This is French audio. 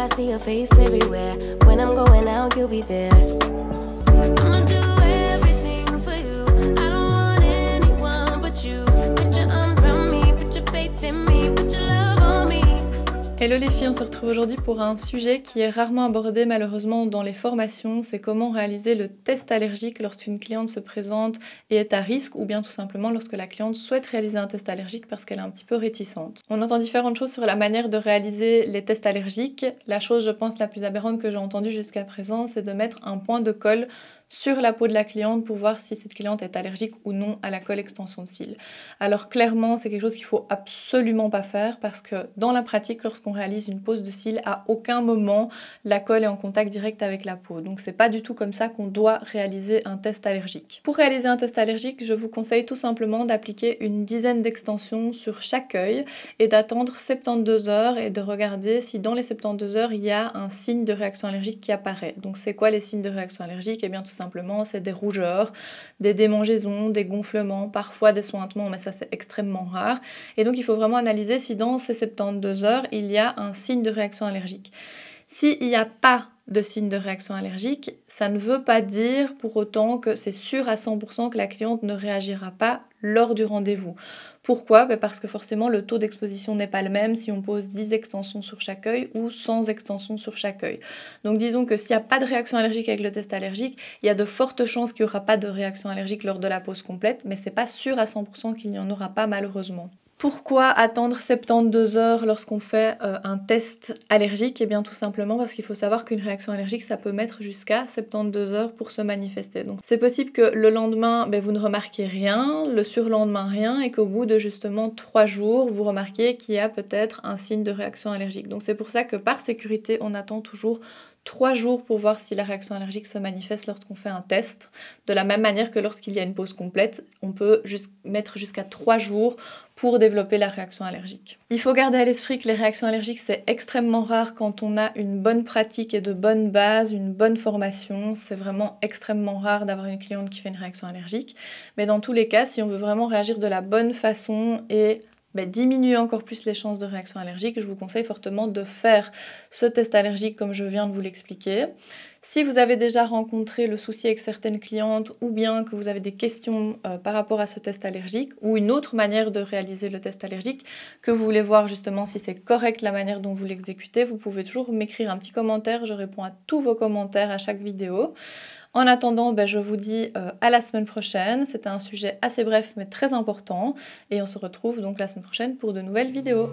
I see your face everywhere. When I'm going out, you'll be there. I'ma do everything for you. I don't want anyone but you. Put your arms around me, put your faith in me, put your love on me. Hello les filles, on se retrouve aujourd'hui pour un sujet qui est rarement abordé malheureusement dans les formations, c'est comment réaliser le test allergique lorsqu'une cliente se présente et est à risque, ou bien tout simplement lorsque la cliente souhaite réaliser un test allergique parce qu'elle est un petit peu réticente. On entend différentes choses sur la manière de réaliser les tests allergiques. La chose, je pense, la plus aberrante que j'ai entendue jusqu'à présent, c'est de mettre un point de colle sur la peau de la cliente pour voir si cette cliente est allergique ou non à la colle extension de cils. Alors clairement, c'est quelque chose qu'il faut absolument pas faire parce que dans la pratique, lorsqu'on réalise une pose de cils, à aucun moment la colle est en contact direct avec la peau. Donc c'est pas du tout comme ça qu'on doit réaliser un test allergique. Pour réaliser un test allergique, je vous conseille tout simplement d'appliquer une dizaine d'extensions sur chaque œil et d'attendre 72 heures et de regarder si dans les 72 heures il y a un signe de réaction allergique qui apparaît. Donc c'est quoi les signes de réaction allergique? Eh bien tout simplement, c'est des rougeurs, des démangeaisons, des gonflements, parfois des suintements, mais ça c'est extrêmement rare. Et donc il faut vraiment analyser si dans ces 72 heures, il y a un signe de réaction allergique. S'il n'y a pas de signe de réaction allergique, ça ne veut pas dire pour autant que c'est sûr à 100% que la cliente ne réagira pas lors du rendez-vous. Pourquoi? Parce que forcément le taux d'exposition n'est pas le même si on pose 10 extensions sur chaque œil ou 100 extensions sur chaque œil. Donc disons que s'il n'y a pas de réaction allergique avec le test allergique, il y a de fortes chances qu'il n'y aura pas de réaction allergique lors de la pose complète, mais c'est pas sûr à 100% qu'il n'y en aura pas malheureusement. Pourquoi attendre 72 heures lorsqu'on fait un test allergique? Eh bien tout simplement parce qu'il faut savoir qu'une réaction allergique ça peut mettre jusqu'à 72 heures pour se manifester. Donc c'est possible que le lendemain vous ne remarquiez rien, le surlendemain rien et qu'au bout de justement 3 jours vous remarquiez qu'il y a peut-être un signe de réaction allergique. Donc c'est pour ça que par sécurité on attend toujours 3 jours pour voir si la réaction allergique se manifeste lorsqu'on fait un test. De la même manière que lorsqu'il y a une pause complète, on peut mettre jusqu'à 3 jours pour développer la réaction allergique. Il faut garder à l'esprit que les réactions allergiques, c'est extrêmement rare quand on a une bonne pratique et de bonnes bases, une bonne formation. C'est vraiment extrêmement rare d'avoir une cliente qui fait une réaction allergique. Mais dans tous les cas, si on veut vraiment réagir de la bonne façon et diminuer encore plus les chances de réaction allergique, je vous conseille fortement de faire ce test allergique comme je viens de vous l'expliquer. Si vous avez déjà rencontré le souci avec certaines clientes ou bien que vous avez des questions par rapport à ce test allergique ou une autre manière de réaliser le test allergique, que vous voulez voir justement si c'est correct la manière dont vous l'exécutez, vous pouvez toujours m'écrire un petit commentaire, je réponds à tous vos commentaires à chaque vidéo. En attendant, je vous dis à la semaine prochaine. C'était un sujet assez bref mais très important et on se retrouve donc la semaine prochaine pour de nouvelles vidéos.